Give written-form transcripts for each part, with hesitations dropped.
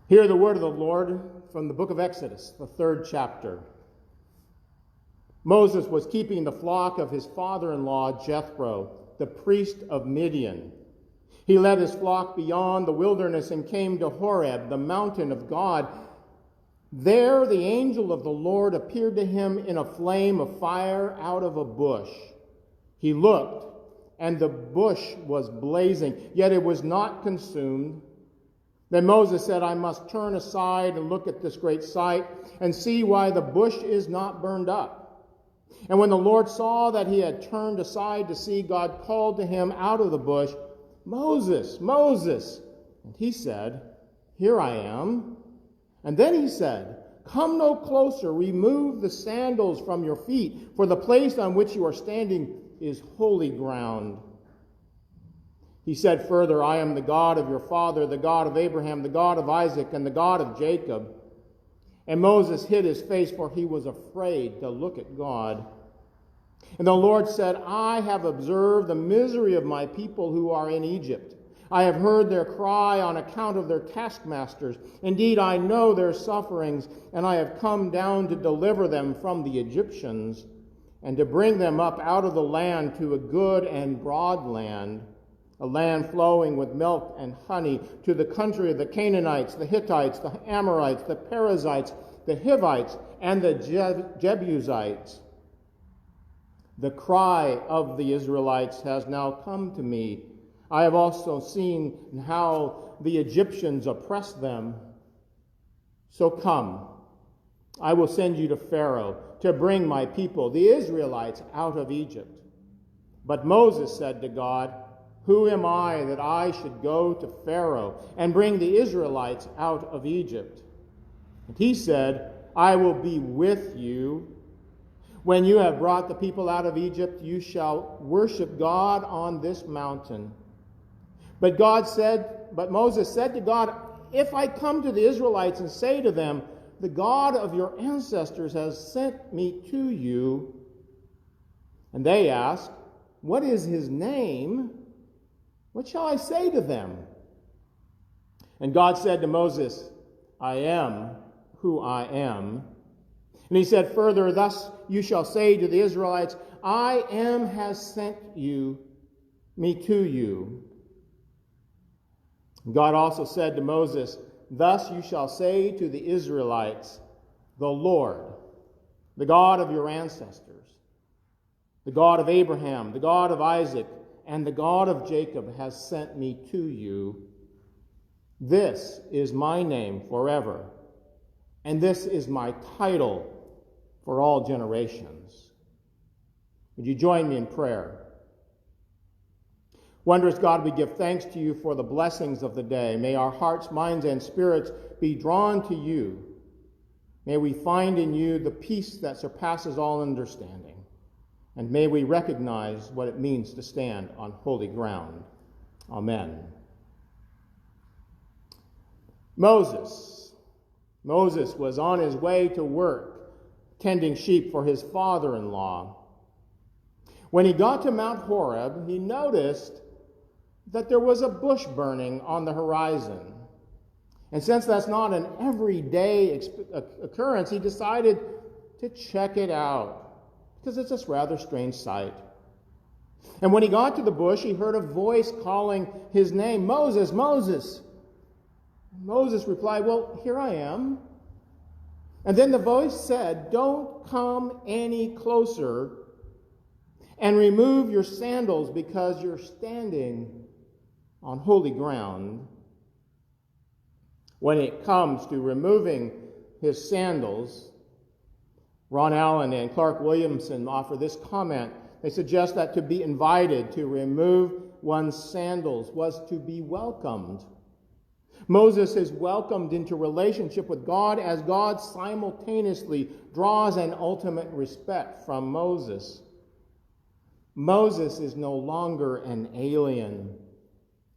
Hear the word of the Lord from the book of Exodus, the 3rd chapter. Moses was keeping the flock of his father-in-law Jethro, the priest of Midian. He led his flock beyond the wilderness and came to Horeb, the mountain of God. There the angel of the Lord appeared to him in a flame of fire out of a bush. He looked, and the bush was blazing, yet it was not consumed. Then Moses said, I must turn aside and look at this great sight and see why the bush is not burned up. And when the Lord saw that he had turned aside to see, God called to him out of the bush, Moses, Moses. And he said, Here I am. And then he said, Come no closer, remove the sandals from your feet, for the place on which you are standing is holy ground. He said further, I am the God of your father, the God of Abraham, the God of Isaac, and the God of Jacob. And Moses hid his face, for he was afraid to look at God. And the Lord said, I have observed the misery of my people who are in Egypt. I have heard their cry on account of their taskmasters. Indeed, I know their sufferings, and I have come down to deliver them from the Egyptians, and to bring them up out of the land to a good and broad land, a land flowing with milk and honey, to the country of the Canaanites, the Hittites, the Amorites, the Perizzites, the Hivites, and the Jebusites. The cry of the Israelites has now come to me. I have also seen how the Egyptians oppress them. So come, I will send you to Pharaoh to bring my people, the Israelites, out of Egypt. But Moses said to God, Who am I that I should go to Pharaoh and bring the Israelites out of Egypt? And he said, I will be with you. When you have brought the people out of Egypt, you shall worship God on this mountain. But Moses said to God, If I come to the Israelites and say to them, The God of your ancestors has sent me to you, and they ask, What is his name? What shall I say to them? And God said to Moses, I am who I am. And he said further, Thus you shall say to the Israelites, I am has sent me to you. God also said to Moses, Thus you shall say to the Israelites, The Lord, the God of your ancestors, the God of Abraham, the God of Isaac, and the God of Jacob has sent me to you. This is my name forever, and this is my title for all generations. Would you join me in prayer? Wondrous God, we give thanks to you for the blessings of the day. May our hearts, minds, and spirits be drawn to you. May we find in you the peace that surpasses all understanding. And may we recognize what it means to stand on holy ground. Amen. Moses was on his way to work, tending sheep for his father-in-law. When he got to Mount Horeb, he noticed that there was a bush burning on the horizon. And since that's not an everyday occurrence, he decided to check it out, because it's a rather strange sight. And when he got to the bush, he heard a voice calling his name, Moses, Moses. Moses replied, Well, here I am. And then the voice said, Don't come any closer and remove your sandals, because you're standing on holy ground. When it comes to removing his sandals, Ron Allen and Clark Williamson offer this comment. They suggest that to be invited to remove one's sandals was to be welcomed. Moses is welcomed into relationship with God as God simultaneously draws an ultimate respect from Moses. Moses is no longer an alien,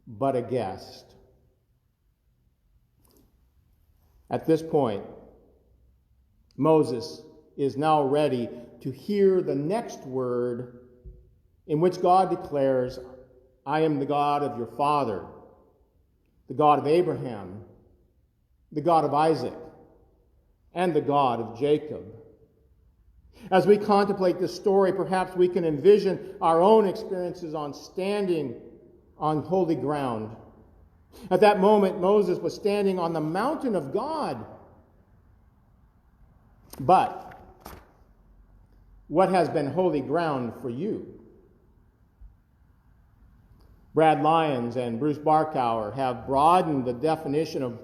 but a guest. At this point, Moses is now ready to hear the next word in which God declares, I am the God of your father, the God of Abraham, the God of Isaac, and the God of Jacob. As we contemplate this story, perhaps we can envision our own experiences on standing on holy ground. At that moment, Moses was standing on the mountain of God. But what has been holy ground for you? Brad Lyons and Bruce Barkauer have broadened the definition of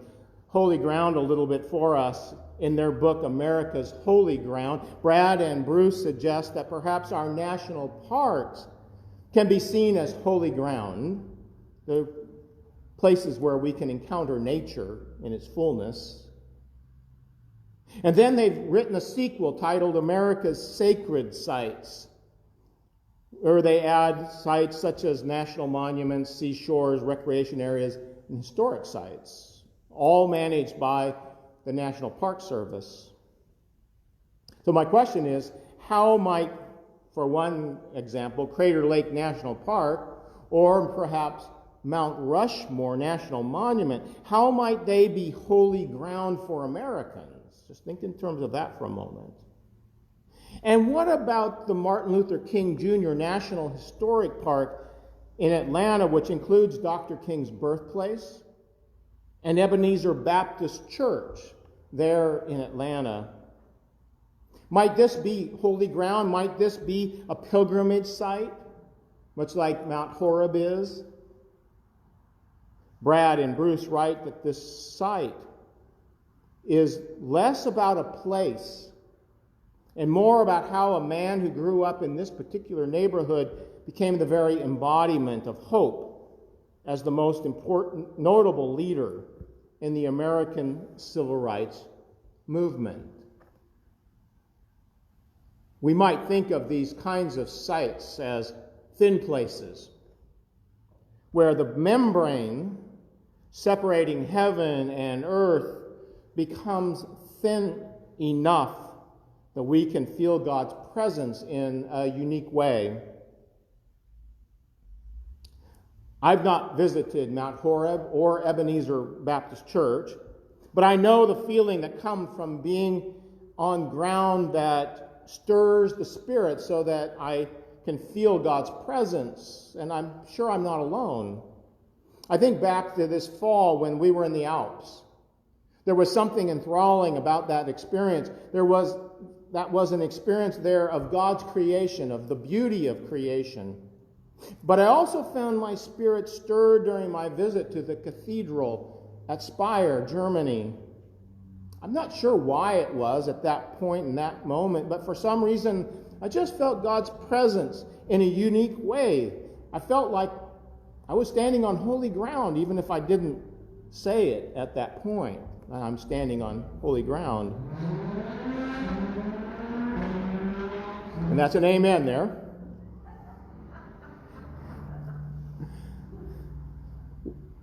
holy ground a little bit for us in their book, America's Holy Ground. Brad and Bruce suggest that perhaps our national parks can be seen as holy ground. They're places where we can encounter nature in its fullness. And then they've written a sequel titled America's Sacred Sites, where they add sites such as national monuments, seashores, recreation areas, and historic sites, all managed by the National Park Service. So my question is, how might, for one example, Crater Lake National Park, or perhaps Mount Rushmore National Monument, how might they be holy ground for Americans? Just think in terms of that for a moment. And what about the Martin Luther King Jr. National Historic Park in Atlanta, which includes Dr. King's birthplace and Ebenezer Baptist Church there in Atlanta? Might this be holy ground? Might this be a pilgrimage site, much like Mount Horeb is? Brad and Bruce write that this site is less about a place and more about how a man who grew up in this particular neighborhood became the very embodiment of hope as the most important, notable leader in the American civil rights movement. We might think of these kinds of sites as thin places where the membrane separating heaven and earth becomes thin enough that we can feel God's presence in a unique way. I've not visited Mount Horeb or Ebenezer Baptist Church, but I know the feeling that comes from being on ground that stirs the spirit so that I can feel God's presence, and I'm sure I'm not alone. I think back to this fall when we were in the Alps. There was something enthralling about that experience. That was an experience there of God's creation, of the beauty of creation. But I also found my spirit stirred during my visit to the cathedral at Speyer, Germany. I'm not sure why it was at that point in that moment, but for some reason I just felt God's presence in a unique way. I felt like I was standing on holy ground, even if I didn't say it at that point. I'm standing on holy ground. And that's an amen there.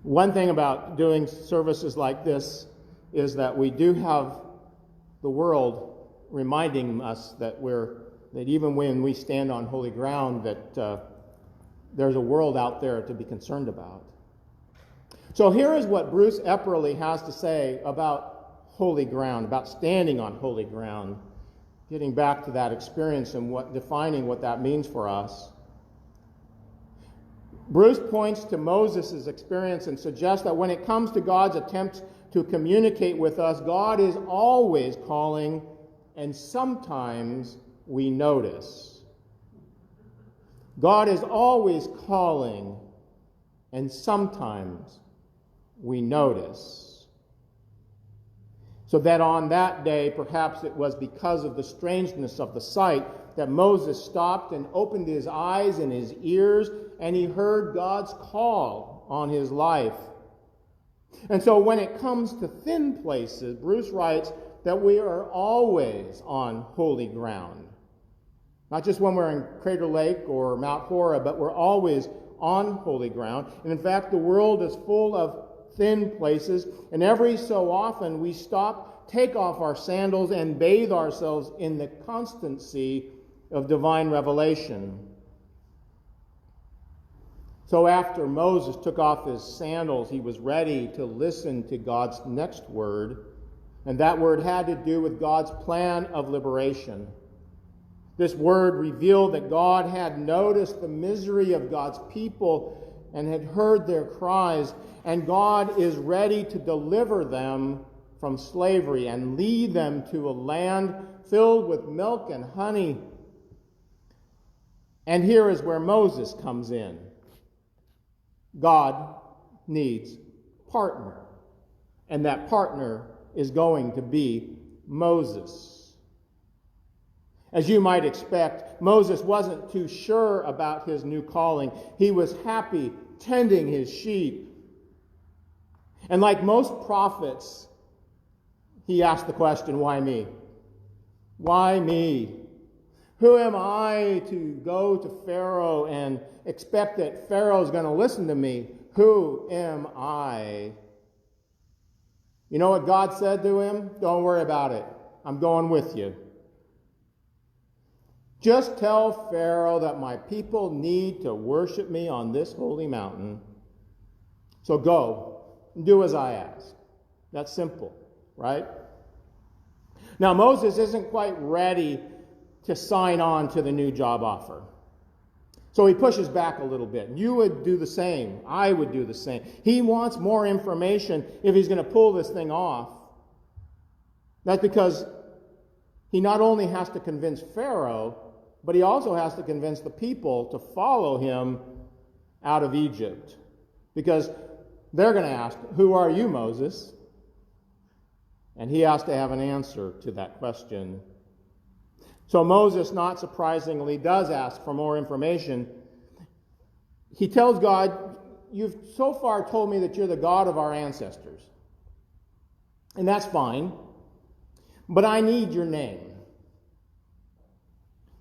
One thing about doing services like this is that we do have the world reminding us that even when we stand on holy ground, that there's a world out there to be concerned about. So here is what Bruce Epperly has to say about holy ground, about standing on holy ground, getting back to that experience and defining what that means for us. Bruce points to Moses' experience and suggests that when it comes to God's attempts to communicate with us, God is always calling, and sometimes we notice. God is always calling, and sometimes we notice. So that on that day, perhaps it was because of the strangeness of the sight, that Moses stopped and opened his eyes and his ears, and he heard God's call on his life. And so when it comes to thin places, Bruce writes that we are always on holy ground. Not just when we're in Crater Lake or Mount Horeb, but we're always on holy ground. And in fact, the world is full of thin places, and every so often we stop, take off our sandals, and bathe ourselves in the constancy of divine revelation. So after Moses took off his sandals, he was ready to listen to God's next word, and that word had to do with God's plan of liberation. This word revealed that God had noticed the misery of God's people and had heard their cries, and God is ready to deliver them from slavery and lead them to a land filled with milk and honey. And here is where Moses comes in. God needs a partner, and that partner is going to be Moses. As you might expect, Moses wasn't too sure about his new calling. He was happy tending his sheep. And like most prophets, he asked the question, why me? Why me? Who am I to go to Pharaoh and expect that Pharaoh's going to listen to me? Who am I? You know what God said to him? Don't worry about it. I'm going with you. Just tell Pharaoh that my people need to worship me on this holy mountain. So go and do as I ask. That's simple, right? Now, Moses isn't quite ready to sign on to the new job offer. So he pushes back a little bit. You would do the same. I would do the same. He wants more information if he's going to pull this thing off. That's because he not only has to convince Pharaoh, but he also has to convince the people to follow him out of Egypt. Because they're going to ask, who are you, Moses? And he has to have an answer to that question. So Moses, not surprisingly, does ask for more information. He tells God, you've so far told me that you're the God of our ancestors. And that's fine. But I need your name.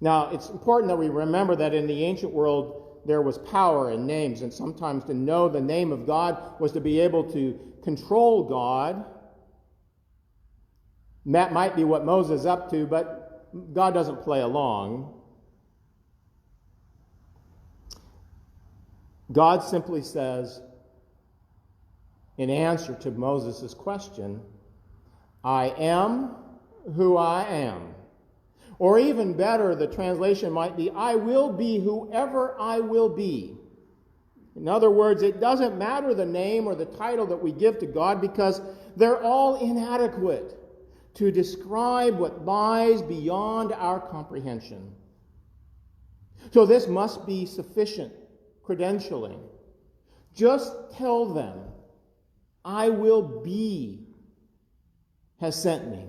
Now, it's important that we remember that in the ancient world, there was power in names. And sometimes to know the name of God was to be able to control God. And that might be what Moses is up to, but God doesn't play along. God simply says, in answer to Moses' question, I am who I am. Or even better, the translation might be, I will be whoever I will be. In other words, it doesn't matter the name or the title that we give to God because they're all inadequate to describe what lies beyond our comprehension. So this must be sufficient credentialing. Just tell them, I will be has sent me.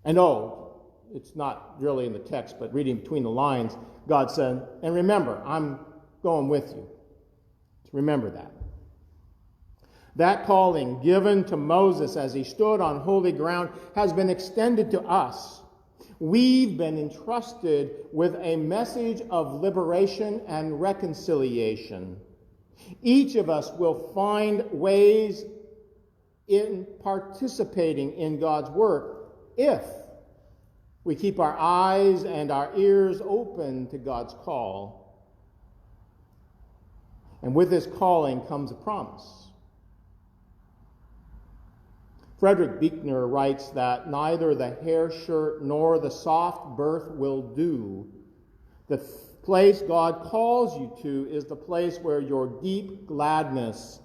And it's not really in the text, but reading between the lines, God said, and remember, I'm going with you. Remember that. That calling given to Moses as he stood on holy ground has been extended to us. We've been entrusted with a message of liberation and reconciliation. Each of us will find ways in participating in God's work if we keep our eyes and our ears open to God's call. And with this calling comes a promise. Frederick Buechner writes that neither the hair shirt nor the soft berth will do. The place God calls you to is the place where your deep gladness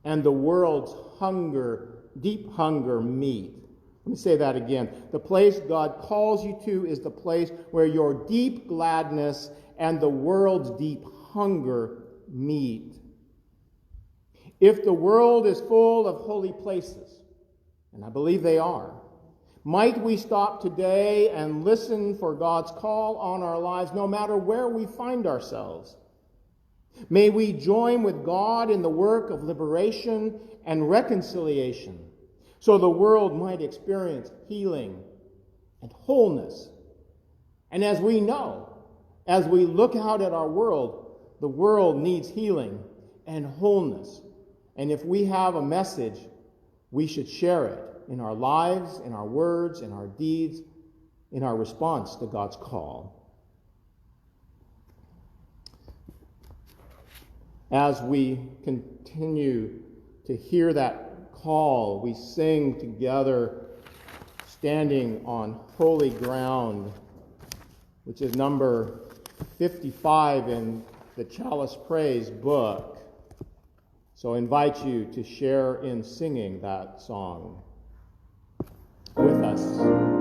and the world's deep hunger meet. Let me say that again. The place God calls you to is the place where your deep gladness and the world's deep hunger meet. If the world is full of holy places, and I believe they are, might we stop today and listen for God's call on our lives no matter where we find ourselves? May we join with God in the work of liberation and reconciliation so the world might experience healing and wholeness. And as we know, as we look out at our world, the world needs healing and wholeness. And if we have a message, we should share it in our lives, in our words, in our deeds, in our response to God's call. As we continue to hear that call, we sing together, standing on holy ground, which is number 55 in the Chalice Praise book. So I invite you to share in singing that song with us.